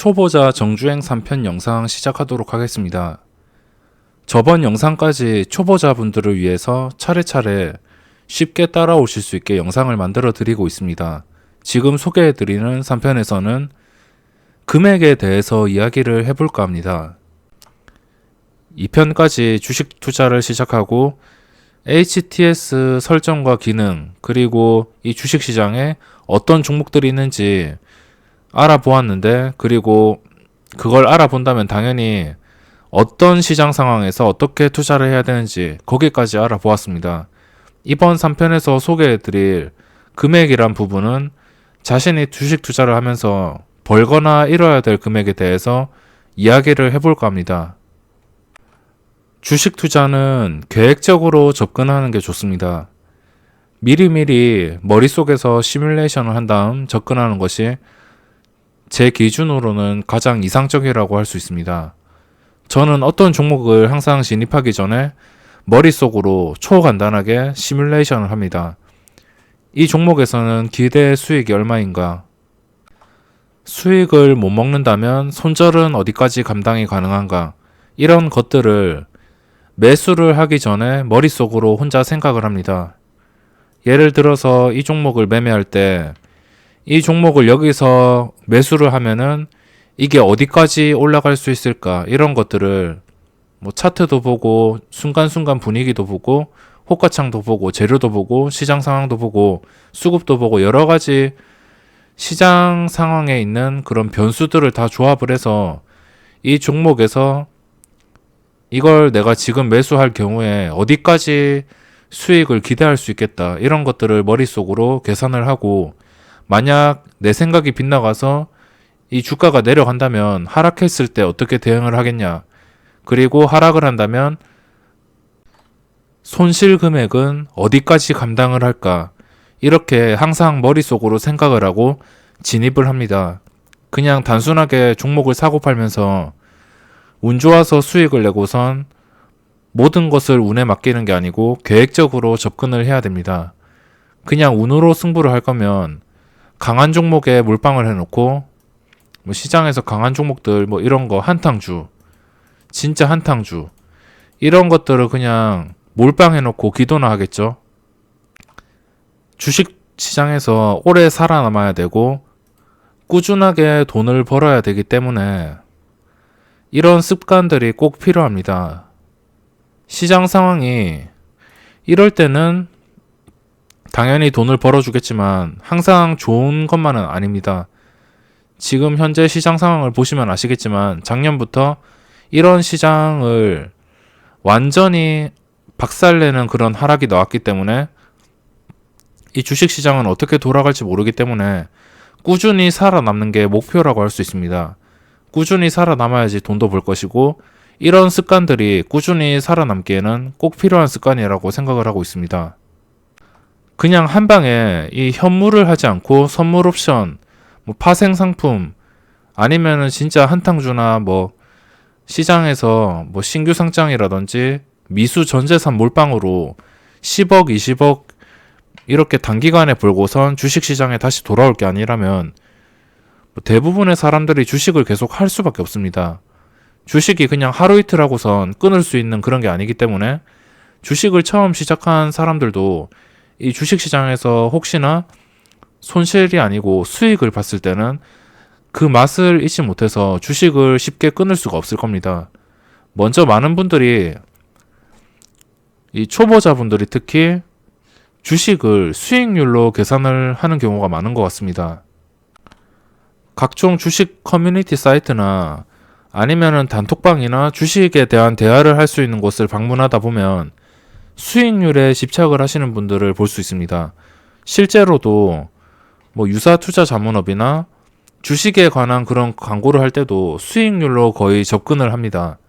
초보자 정주행 3편 영상 시작하도록 하겠습니다. 저번 영상까지 초보자분들을 위해서 차례차례 쉽게 따라오실 수 있게 영상을 만들어 드리고 있습니다. 지금 소개해 드리는 3편에서는 금액에 대해서 이야기를 해볼까 합니다. 2편까지 주식 투자를 시작하고 HTS 설정과 기능, 그리고 이 주식시장에 어떤 종목들이 있는지 알아보았는데, 그리고 그걸 알아본다면 당연히 어떤 시장 상황에서 어떻게 투자를 해야 되는지 거기까지 알아보았습니다. 이번 3편에서 소개해드릴 금액이란 부분은 자신이 주식 투자를 하면서 벌거나 잃어야 될 금액에 대해서 이야기를 해볼까 합니다. 주식 투자는 계획적으로 접근하는 게 좋습니다. 미리미리 머릿속에서 시뮬레이션을 한 다음 접근하는 것이 제 기준으로는 가장 이상적이라고 할 수 있습니다. 저는 어떤 종목을 항상 진입하기 전에 머릿속으로 초간단하게 시뮬레이션을 합니다. 이 종목에서는 기대 수익이 얼마인가? 수익을 못 먹는다면 손절은 어디까지 감당이 가능한가? 이런 것들을 매수를 하기 전에 머릿속으로 혼자 생각을 합니다. 예를 들어서 이 종목을 매매할 때 이 종목을 여기서 매수를 하면은 이게 어디까지 올라갈 수 있을까? 이런 것들을 차트도 보고 순간순간 분위기도 보고 호가창도 보고 재료도 보고 시장 상황도 보고 수급도 보고 여러 가지 시장 상황에 있는 그런 변수들을 다 조합을 해서 이 종목에서 이걸 내가 지금 매수할 경우에 어디까지 수익을 기대할 수 있겠다. 이런 것들을 머릿속으로 계산을 하고, 만약 내 생각이 빗나가서 이 주가가 내려간다면 하락했을 때 어떻게 대응을 하겠냐. 그리고 하락을 한다면 손실 금액은 어디까지 감당을 할까. 이렇게 항상 머릿속으로 생각을 하고 진입을 합니다. 그냥 단순하게 종목을 사고 팔면서 운 좋아서 수익을 내고선 모든 것을 운에 맡기는 게 아니고 계획적으로 접근을 해야 됩니다. 그냥 운으로 승부를 할 거면 강한 종목에 몰빵을 해놓고 시장에서 강한 종목들 이런 거 한탕주, 진짜 한탕주 이런 것들을 그냥 몰빵해놓고 기도나 하겠죠. 주식 시장에서 오래 살아남아야 되고 꾸준하게 돈을 벌어야 되기 때문에 이런 습관들이 꼭 필요합니다. 시장 상황이 이럴 때는 당연히 돈을 벌어주겠지만 항상 좋은 것만은 아닙니다. 지금 현재 시장 상황을 보시면 아시겠지만 작년부터 이런 시장을 완전히 박살내는 그런 하락이 나왔기 때문에 이 주식시장은 어떻게 돌아갈지 모르기 때문에 꾸준히 살아남는 게 목표라고 할 수 있습니다. 꾸준히 살아남아야지 돈도 벌 것이고, 이런 습관들이 꾸준히 살아남기에는 꼭 필요한 습관이라고 생각을 하고 있습니다. 그냥 한 방에 이 현물을 하지 않고 선물 옵션, 파생 상품, 아니면은 진짜 한탕주나 시장에서 신규 상장이라든지 미수 전재산 몰빵으로 10억, 20억 이렇게 단기간에 벌고선 주식시장에 다시 돌아올 게 아니라면 대부분의 사람들이 주식을 계속 할 수밖에 없습니다. 주식이 그냥 하루 이틀 하고선 끊을 수 있는 그런 게 아니기 때문에 주식을 처음 시작한 사람들도 이 주식시장에서 혹시나 손실이 아니고 수익을 봤을 때는 그 맛을 잊지 못해서 주식을 쉽게 끊을 수가 없을 겁니다. 먼저 많은 분들이, 이 초보자분들이 특히 주식을 수익률로 계산을 하는 경우가 많은 것 같습니다. 각종 주식 커뮤니티 사이트나 아니면은 단톡방이나 주식에 대한 대화를 할 수 있는 곳을 방문하다 보면 수익률에 집착을 하시는 분들을 볼 수 있습니다. 실제로도 유사 투자 자문업이나 주식에 관한 그런 광고를 할 때도 수익률로 거의 접근을 합니다.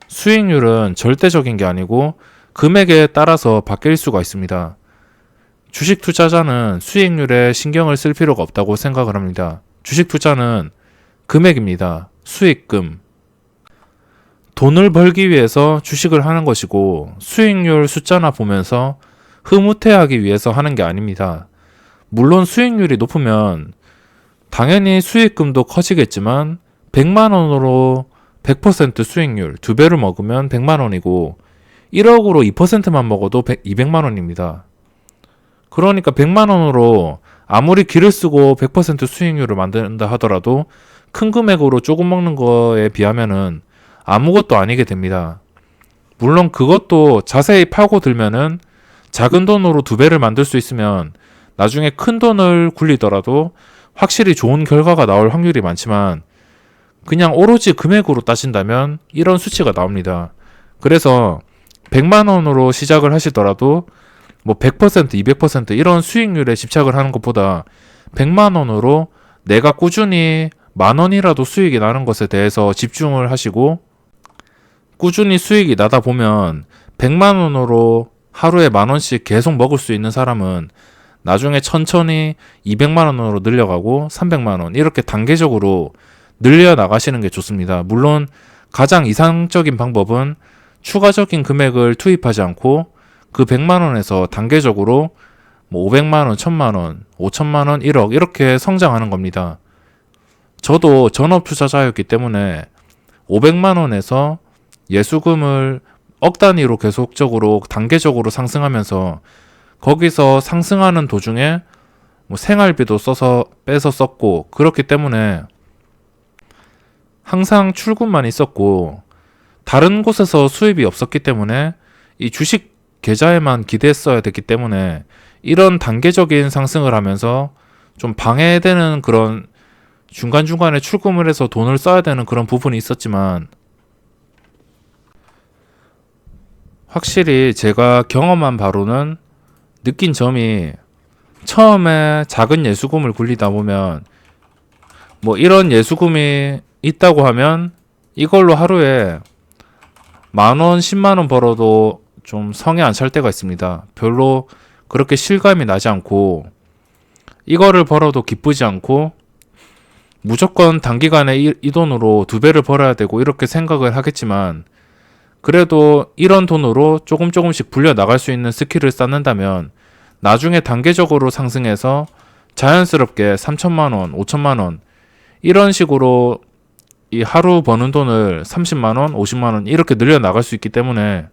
수익률은 절대적인 게 아니고 금액에 따라서 바뀔 수가 있습니다. 주식 투자자는 수익률에 신경을 쓸 필요가 없다고 생각을 합니다. 주식 투자는 금액입니다. 수익금. 돈을 벌기 위해서 주식을 하는 것이고, 수익률 숫자나 보면서 흐뭇해하기 위해서 하는 게 아닙니다. 물론 수익률이 높으면 당연히 수익금도 커지겠지만 100만 원으로 100% 수익률 2배를 먹으면 100만 원이고 1억으로 2%만 먹어도 200만 원입니다. 그러니까 100만 원으로 아무리 기를 쓰고 100% 수익률을 만든다 하더라도 큰 금액으로 조금 먹는 거에 비하면은 아무것도 아니게 됩니다. 물론 그것도 자세히 파고 들면은 작은 돈으로 2배를 만들 수 있으면 나중에 큰 돈을 굴리더라도 확실히 좋은 결과가 나올 확률이 많지만 그냥 오로지 금액으로 따진다면 이런 수치가 나옵니다. 그래서 100만 원으로 시작을 하시더라도 뭐 100%, 200% 이런 수익률에 집착을 하는 것보다 100만 원으로 내가 꾸준히 만 원이라도 수익이 나는 것에 대해서 집중을 하시고 꾸준히 수익이 나다 보면 100만 원으로 하루에 만 원씩 계속 먹을 수 있는 사람은 나중에 천천히 200만 원으로 늘려가고 300만 원 이렇게 단계적으로 늘려 나가시는 게 좋습니다. 물론 가장 이상적인 방법은 추가적인 금액을 투입하지 않고 그 100만 원에서 단계적으로 뭐 500만 원, 1000만 원, 5천만 원, 1억 이렇게 성장하는 겁니다. 저도 전업 투자자였기 때문에 500만 원에서 예수금을 억 단위로 계속적으로 단계적으로 상승하면서 거기서 상승하는 도중에 뭐 생활비도 빼서 썼고 그렇기 때문에 항상 출금만 있었고 다른 곳에서 수입이 없었기 때문에 이 주식 계좌에만 기대했어야 됐기 때문에 이런 단계적인 상승을 하면서 좀 방해되는 그런 중간중간에 출금을 해서 돈을 써야 되는 그런 부분이 있었지만 확실히 제가 경험한 바로는 느낀 점이 처음에 작은 예수금을 굴리다 보면 뭐 이런 예수금이 있다고 하면 이걸로 하루에 만원, 10만원 벌어도 좀 성에 안 찰 때가 있습니다. 별로 그렇게 실감이 나지 않고 이거를 벌어도 기쁘지 않고 무조건 단기간에 이 돈으로 2배를 벌어야 되고 이렇게 생각을 하겠지만 그래도 이런 돈으로 조금씩 불려 나갈 수 있는 스킬을 쌓는다면 나중에 단계적으로 상승해서 자연스럽게 3천만원, 5천만원 이런 식으로 이 하루 버는 돈을 30만원, 50만원 이렇게 늘려 나갈 수 있기 때문에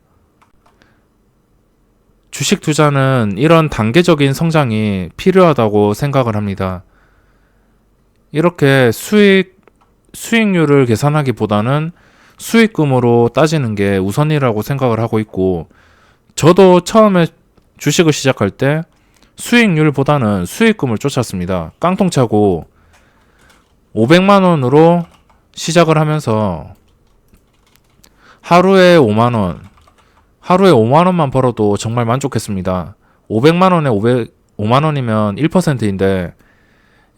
주식 투자는 이런 단계적인 성장이 필요하다고 생각을 합니다. 이렇게 수익률을 계산하기보다는 수익금으로 따지는 게 우선이라고 생각을 하고 있고 저도 처음에 주식을 시작할 때 수익률보다는 수익금을 쫓았습니다. 깡통차고 500만 원으로 시작을 하면서 하루에 5만 원만 벌어도 정말 만족했습니다. 500만 원에 5만 원이면 1%인데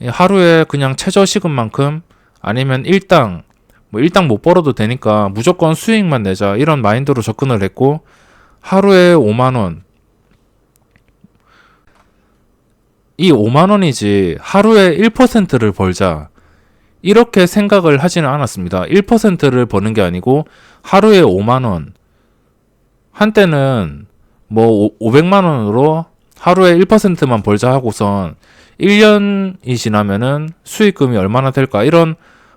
하루에 그냥 최저시급만큼 아니면 일당 못 벌어도 되니까 무조건 수익만 내자 이런 마인드로 접근을 했고 하루에 5만 원 이 5만 원이지 하루에 1%를 벌자 이렇게 생각을 하지는 않았습니다. 1%를 버는 게 아니고 하루에 5만 원 한때는 뭐 500만 원으로 하루에 1%만 벌자 하고선 1년이 지나면은 수익금이 얼마나 될까 이런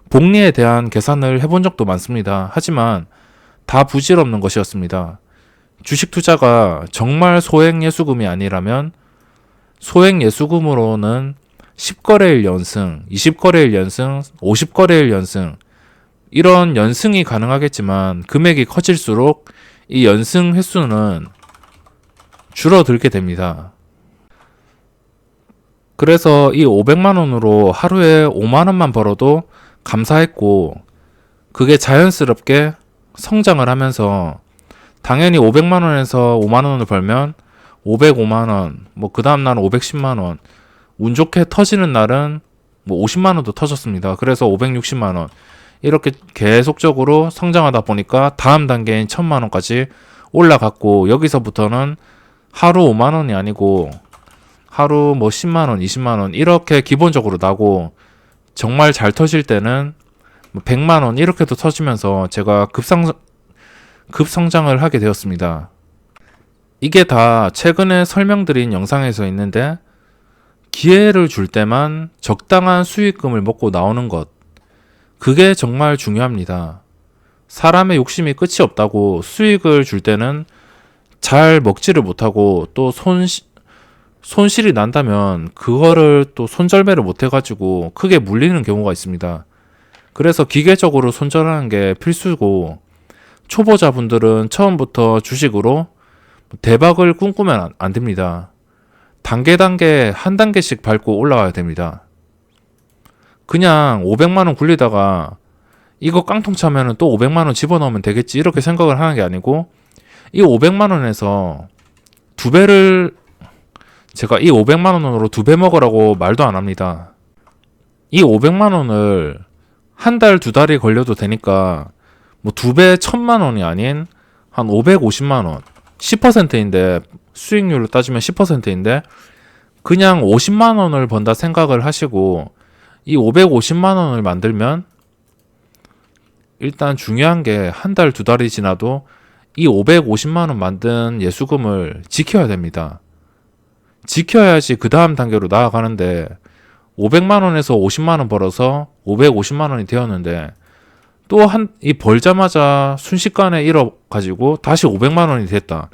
복리에 대한 계산을 해본 적도 많습니다. 하지만 다 부질없는 것이었습니다. 주식 투자가 정말 소액 예수금이 아니라면 소액 예수금으로는 10거래일 연승, 20거래일 연승, 50거래일 연승 이런 연승이 가능하겠지만 금액이 커질수록 이 연승 횟수는 줄어들게 됩니다. 그래서 이 500만 원으로 하루에 5만 원만 벌어도 감사했고 그게 자연스럽게 성장을 하면서 당연히 500만 원에서 5만 원을 벌면 505만 원, 뭐 그 다음 날은 510만 원, 운 좋게 터지는 날은 뭐 50만 원도 터졌습니다. 그래서 560만 원 이렇게 계속적으로 성장하다 보니까 다음 단계인 1000만 원까지 올라갔고 여기서부터는 하루 5만 원이 아니고 하루 뭐 10만 원, 20만 원 이렇게 기본적으로 나고 정말 잘 터질 때는 100만 원 이렇게도 터지면서 제가 급성장을 하게 되었습니다. 이게 다 최근에 설명드린 영상에서 있는데 기회를 줄 때만 적당한 수익금을 먹고 나오는 것 그게 정말 중요합니다. 사람의 욕심이 끝이 없다고 수익을 줄 때는 잘 먹지를 못하고 또 손실이 난다면 그거를 또 손절매를 못해가지고 크게 물리는 경우가 있습니다. 그래서 기계적으로 손절하는 게 필수고, 초보자분들은 처음부터 주식으로 대박을 꿈꾸면 안 됩니다. 단계 한 단계씩 밟고 올라와야 됩니다. 그냥 500만원 굴리다가 이거 깡통 차면은 또 500만원 집어넣으면 되겠지 이렇게 생각을 하는 게 아니고, 이 500만원에서 두 배를, 제가 이 500만원으로 두 배 먹으라고 말도 안 합니다. 이 500만원을 한 달, 두 달이 걸려도 되니까 뭐 두 배 1000만원이 아닌 한 550만원, 10%인데, 수익률로 따지면 10%인데 그냥 50만원을 번다 생각을 하시고 이 550만원을 만들면, 일단 중요한 게 한 달, 두 달이 지나도 이 550만원 만든 예수금을 지켜야 됩니다. 지켜야지 그 다음 단계로 나아가는데, 500만원에서 50만원 벌어서 550만원이 되었는데 또 이 벌자마자 순식간에 잃어가지고 다시 500만원이 됐다.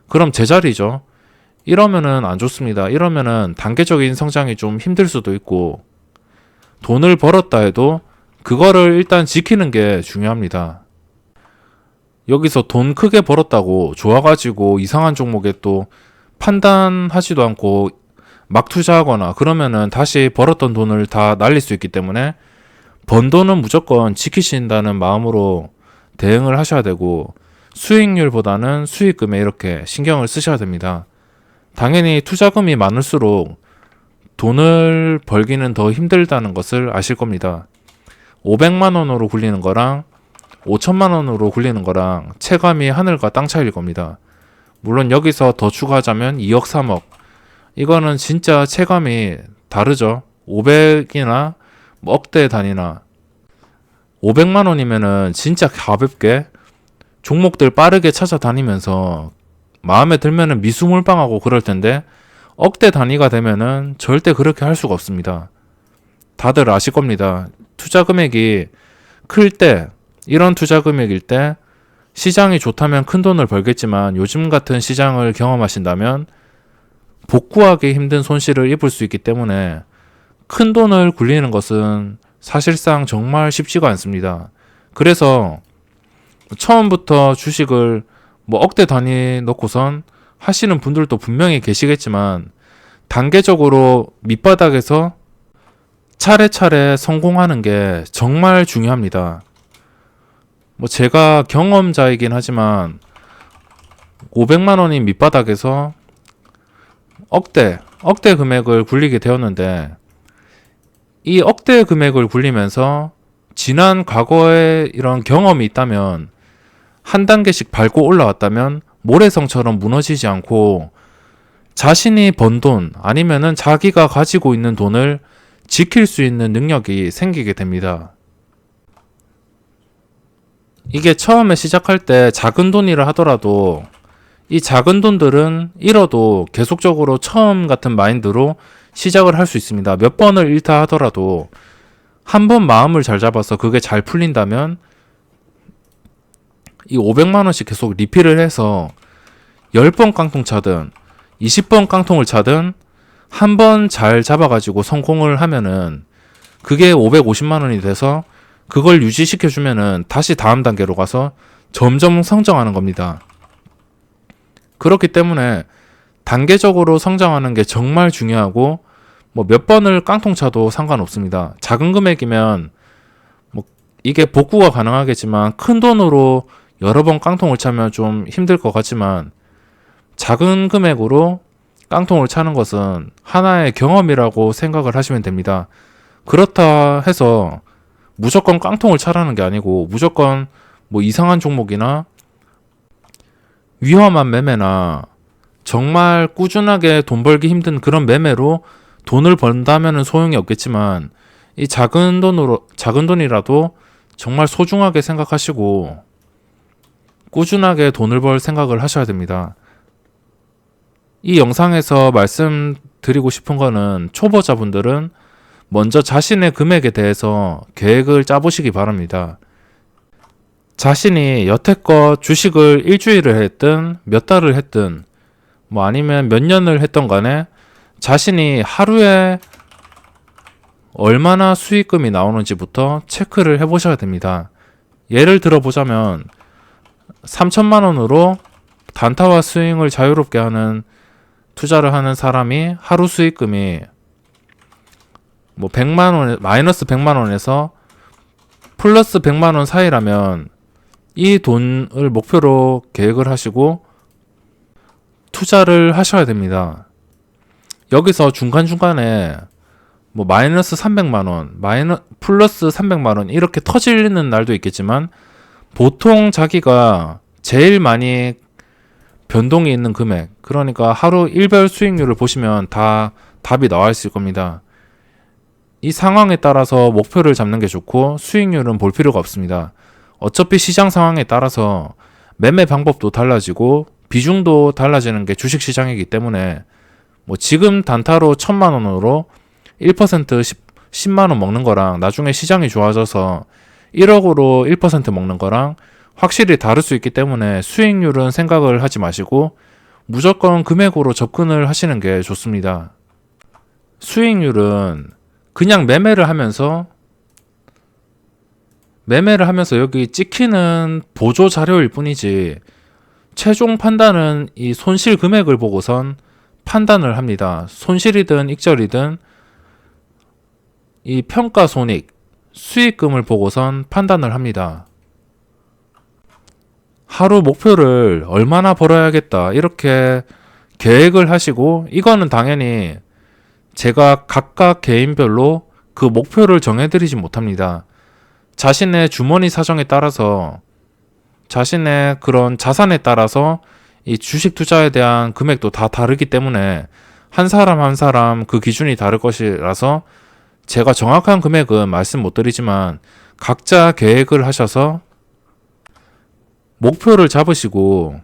그럼 제자리죠. 이러면은 안 좋습니다. 이러면은 단계적인 성장이 좀 힘들 수도 있고, 돈을 벌었다 해도 그거를 일단 지키는 게 중요합니다. 여기서 돈 크게 벌었다고 좋아가지고 이상한 종목에 또 판단하지도 않고 막 투자하거나 그러면은 다시 벌었던 돈을 다 날릴 수 있기 때문에, 번 돈은 무조건 지키신다는 마음으로 대응을 하셔야 되고, 수익률보다는 수익금에 이렇게 신경을 쓰셔야 됩니다. 당연히 투자금이 많을수록 돈을 벌기는 더 힘들다는 것을 아실 겁니다. 500만원으로 굴리는 거랑 5천만원으로 굴리는 거랑 체감이 하늘과 땅 차이일 겁니다. 물론 여기서 더 추가하자면 2억, 3억. 이거는 진짜 체감이 다르죠. 500이나 억대 단위나. 500만원이면은 진짜 가볍게 종목들 빠르게 찾아다니면서 마음에 들면은 미수몰빵하고 그럴 텐데, 억대 단위가 되면은 절대 그렇게 할 수가 없습니다. 다들 아실 겁니다. 투자 금액이 클 때, 이런 투자 금액일 때 시장이 좋다면 큰 돈을 벌겠지만, 요즘 같은 시장을 경험하신다면 복구하기 힘든 손실을 입을 수 있기 때문에 큰 돈을 굴리는 것은 사실상 정말 쉽지가 않습니다. 그래서 처음부터 주식을 뭐 억대 단위 넣고선 하시는 분들도 분명히 계시겠지만, 단계적으로 밑바닥에서 차례차례 성공하는 게 정말 중요합니다. 뭐 제가 경험자이긴 하지만 500만원인 밑바닥에서 억대 금액을 굴리게 되었는데, 이 억대 금액을 굴리면서 지난 과거에 이런 경험이 있다면, 한 단계씩 밟고 올라왔다면 모래성처럼 무너지지 않고 자신이 번 돈 아니면은 자기가 가지고 있는 돈을 지킬 수 있는 능력이 생기게 됩니다. 이게 처음에 시작할 때 작은 돈이라 하더라도 이 작은 돈들은 잃어도 계속적으로 처음 같은 마인드로 시작을 할 수 있습니다. 몇 번을 잃다 하더라도 한 번 마음을 잘 잡아서 그게 잘 풀린다면 이 500만원씩 계속 리필을 해서 10번 깡통 차든 20번 깡통을 차든 한 번 잘 잡아가지고 성공을 하면은 그게 550만원이 돼서 그걸 유지시켜주면은 다시 다음 단계로 가서 점점 성장하는 겁니다. 그렇기 때문에 단계적으로 성장하는 게 정말 중요하고, 뭐 몇 번을 깡통 차도 상관없습니다. 작은 금액이면 뭐 이게 복구가 가능하겠지만, 큰 돈으로 여러 번 깡통을 차면 좀 힘들 것 같지만, 작은 금액으로 깡통을 차는 것은 하나의 경험이라고 생각을 하시면 됩니다. 그렇다 해서 무조건 깡통을 차라는 게 아니고, 무조건 뭐 이상한 종목이나 위험한 매매나 정말 꾸준하게 돈 벌기 힘든 그런 매매로 돈을 번다면은 소용이 없겠지만, 이 작은 돈이라도 정말 소중하게 생각하시고 꾸준하게 돈을 벌 생각을 하셔야 됩니다. 이 영상에서 말씀드리고 싶은 거는, 초보자분들은 먼저 자신의 금액에 대해서 계획을 짜보시기 바랍니다. 자신이 여태껏 주식을 일주일을 했든 몇 달을 했든 뭐 아니면 몇 년을 했던 간에 자신이 하루에 얼마나 수익금이 나오는지부터 체크를 해보셔야 됩니다. 예를 들어보자면 3천만 원으로 단타와 스윙을 자유롭게 하는 투자를 하는 사람이 하루 수익금이 뭐 100만 원, 마이너스 100만 원에서 플러스 100만 원 사이라면 이 돈을 목표로 계획을 하시고 투자를 하셔야 됩니다. 여기서 중간중간에 뭐 마이너스 300만 원, 플러스 300만 원 이렇게 터지는 날도 있겠지만 보통 자기가 제일 많이 변동이 있는 금액, 그러니까 하루 일별 수익률을 보시면 다 답이 나와 있을 겁니다. 이 상황에 따라서 목표를 잡는 게 좋고 수익률은 볼 필요가 없습니다. 어차피 시장 상황에 따라서 매매 방법도 달라지고 비중도 달라지는 게 주식시장이기 때문에 뭐 지금 단타로 1000만 원으로 1% 10만 원 먹는 거랑 나중에 시장이 좋아져서 1억으로 1% 먹는 거랑 확실히 다를 수 있기 때문에 수익률은 생각을 하지 마시고 무조건 금액으로 접근을 하시는 게 좋습니다. 수익률은 그냥 매매를 하면서 여기 찍히는 보조 자료일 뿐이지 최종 판단은 이 손실 금액을 보고선 판단을 합니다. 손실이든 익절이든 이 평가손익, 수익금을 보고선 판단을 합니다. 하루 목표를 얼마나 벌어야겠다 이렇게 계획을 하시고 이거는 당연히 제가 각각 개인별로 그 목표를 정해드리지 못합니다. 자신의 주머니 사정에 따라서 자신의 그런 자산에 따라서 이 주식 투자에 대한 금액도 다 다르기 때문에 한 사람 한 사람 그 기준이 다를 것이라서 제가 정확한 금액은 말씀 못 드리지만 각자 계획을 하셔서 목표를 잡으시고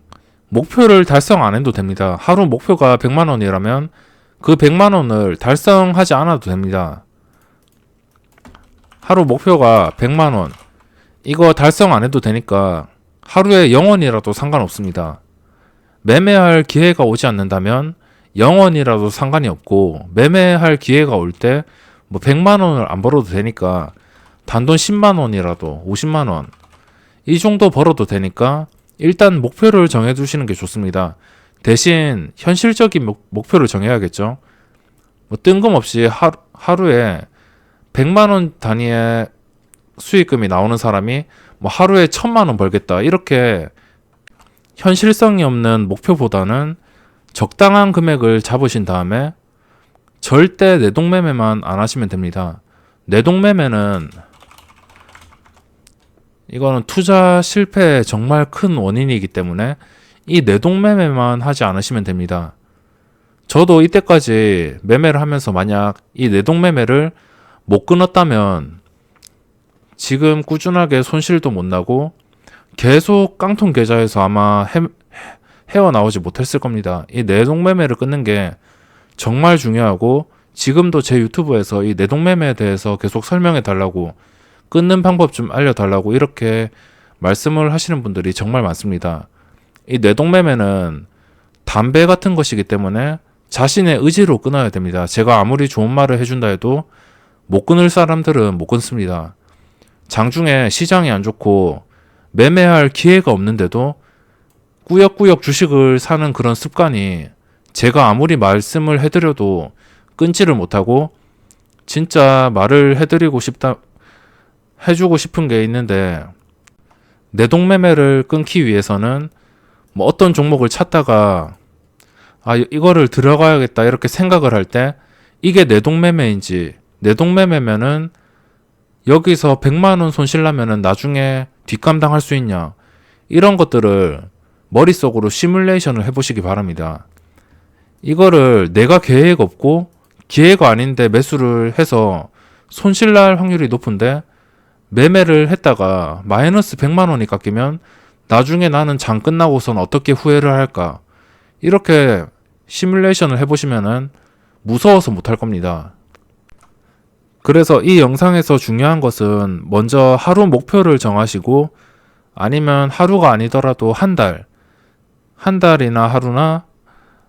목표를 달성 안 해도 됩니다. 하루 목표가 100만 원이라면 그 100만 원을 달성하지 않아도 됩니다. 하루 목표가 100만 원 이거 달성 안 해도 되니까 하루에 0원이라도 상관없습니다. 매매할 기회가 오지 않는다면 0원이라도 상관이 없고 매매할 기회가 올 때 뭐 100만 원을 안 벌어도 되니까 단돈 10만 원이라도 50만 원 이 정도 벌어도 되니까 일단 목표를 정해두시는 게 좋습니다. 대신 현실적인 목표를 정해야겠죠. 뭐 뜬금없이 하루에 100만 원 단위의 수익금이 나오는 사람이 뭐 하루에 1000만 원 벌겠다 이렇게 현실성이 없는 목표보다는 적당한 금액을 잡으신 다음에 절대 내동매매만 안 하시면 됩니다. 내동매매는 이거는 투자 실패의 정말 큰 원인이기 때문에 이 내동매매만 하지 않으시면 됩니다. 저도 이때까지 매매를 하면서 만약 이 내동매매를 못 끊었다면 지금 꾸준하게 손실도 못 나고 계속 깡통 계좌에서 아마 헤어나오지 못했을 겁니다. 이 내동매매를 끊는 게 정말 중요하고 지금도 제 유튜브에서 이 내동매매에 대해서 계속 설명해 달라고 끊는 방법 좀 알려달라고 이렇게 말씀을 하시는 분들이 정말 많습니다. 이 내동매매는 담배 같은 것이기 때문에 자신의 의지로 끊어야 됩니다. 제가 아무리 좋은 말을 해준다 해도 못 끊을 사람들은 못 끊습니다. 장중에 시장이 안 좋고 매매할 기회가 없는데도 꾸역꾸역 주식을 사는 그런 습관이 제가 아무리 말씀을 해드려도 끊지를 못하고 진짜 말을 해주고 싶은 게 있는데 내동매매를 끊기 위해서는 뭐 어떤 종목을 찾다가 이거를 들어가야겠다 이렇게 생각을 할 때 이게 내동매매인지 내동매매면은 여기서 100만 원 손실 나면은 나중에 뒷감당할 수 있냐 이런 것들을 머릿속으로 시뮬레이션을 해보시기 바랍니다. 이거를 내가 계획 없고 기회가 아닌데 매수를 해서 손실 날 확률이 높은데 매매를 했다가 마이너스 100만 원이 깎이면 나중에 나는 장 끝나고선 어떻게 후회를 할까 이렇게 시뮬레이션을 해보시면은 무서워서 못할 겁니다. 그래서 이 영상에서 중요한 것은 먼저 하루 목표를 정하시고 아니면 하루가 아니더라도 한 달이나 하루나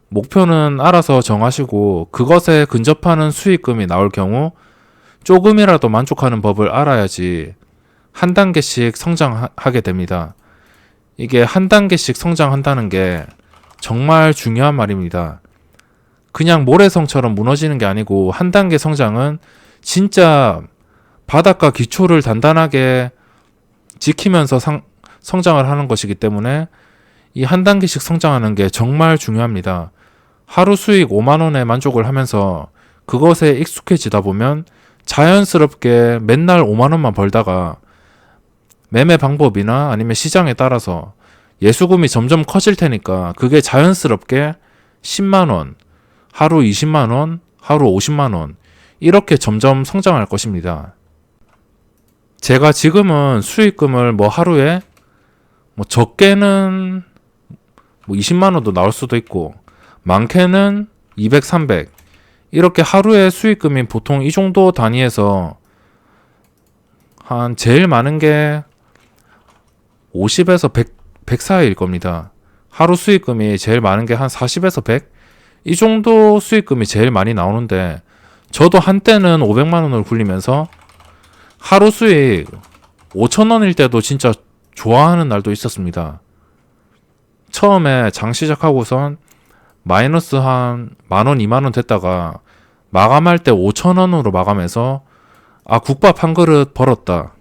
목표는 알아서 정하시고 그것에 근접하는 수익금이 나올 경우 조금이라도 만족하는 법을 알아야지 한 단계씩 성장하게 됩니다. 이게 한 단계씩 성장한다는 게 정말 중요한 말입니다. 그냥 모래성처럼 무너지는 게 아니고 한 단계 성장은 진짜 바닥과 기초를 단단하게 지키면서 성장을 하는 것이기 때문에 이 한 단계씩 성장하는 게 정말 중요합니다. 하루 수익 5만 원에 만족을 하면서 그것에 익숙해지다 보면 자연스럽게 맨날 5만 원만 벌다가 매매 방법이나 아니면 시장에 따라서 예수금이 점점 커질 테니까 그게 자연스럽게 10만 원, 하루 20만 원, 하루 50만 원 이렇게 점점 성장할 것입니다. 제가 지금은 수익금을 하루에 적게는 20만 원도 나올 수도 있고 많게는 200, 300 이렇게 하루에 수익금이 보통 이 정도 단위에서 한 제일 많은 게 50에서 100 사이일 겁니다. 하루 수익금이 제일 많은 게 한 40에서 100? 이 정도 수익금이 제일 많이 나오는데 저도 한때는 500만 원을 굴리면서 하루 수익 5천 원일 때도 진짜 좋아하는 날도 있었습니다. 처음에 장 시작하고선 마이너스 한 만원, 2만원 됐다가 마감할 때 5,000원으로 마감해서 국밥 한 그릇 벌었다.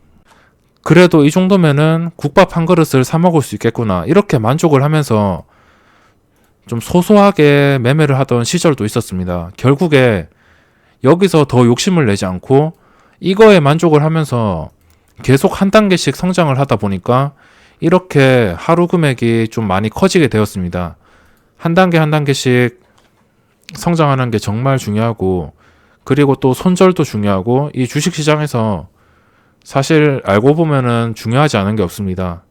그래도 이 정도면은 국밥 한 그릇을 사 먹을 수 있겠구나. 이렇게 만족을 하면서 좀 소소하게 매매를 하던 시절도 있었습니다. 결국에 여기서 더 욕심을 내지 않고 이거에 만족을 하면서 계속 한 단계씩 성장을 하다 보니까 이렇게 하루 금액이 좀 많이 커지게 되었습니다. 한 단계 한 단계씩 성장하는 게 정말 중요하고 그리고 또 손절도 중요하고 이 주식시장에서 사실 알고 보면은 중요하지 않은 게 없습니다.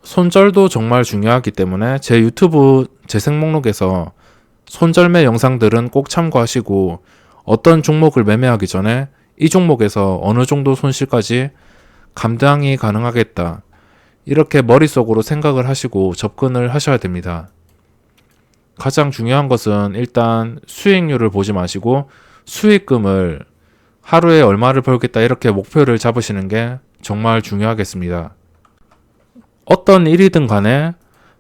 손절도 정말 중요하기 때문에 제 유튜브 재생 목록에서 손절매 영상들은 꼭 참고하시고 어떤 종목을 매매하기 전에 이 종목에서 어느 정도 손실까지 감당이 가능하겠다. 이렇게 머릿속으로 생각을 하시고 접근을 하셔야 됩니다. 가장 중요한 것은 일단 수익률을 보지 마시고 수익금을 하루에 얼마를 벌겠다 이렇게 목표를 잡으시는 게 정말 중요하겠습니다. 어떤 일이든 간에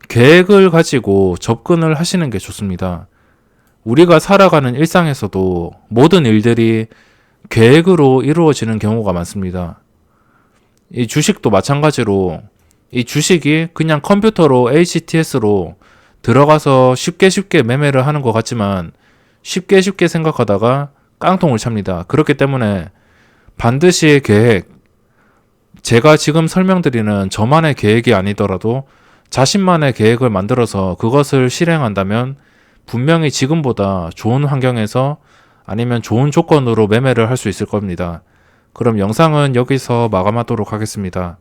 계획을 가지고 접근을 하시는 게 좋습니다. 우리가 살아가는 일상에서도 모든 일들이 계획으로 이루어지는 경우가 많습니다. 이 주식도 마찬가지로 이 주식이 그냥 컴퓨터로 HTS로 들어가서 쉽게 매매를 하는 것 같지만 쉽게 생각하다가 깡통을 찹니다. 그렇기 때문에 반드시 계획, 제가 지금 설명드리는 저만의 계획이 아니더라도 자신만의 계획을 만들어서 그것을 실행한다면 분명히 지금보다 좋은 환경에서 아니면 좋은 조건으로 매매를 할 수 있을 겁니다. 그럼 영상은 여기서 마감하도록 하겠습니다.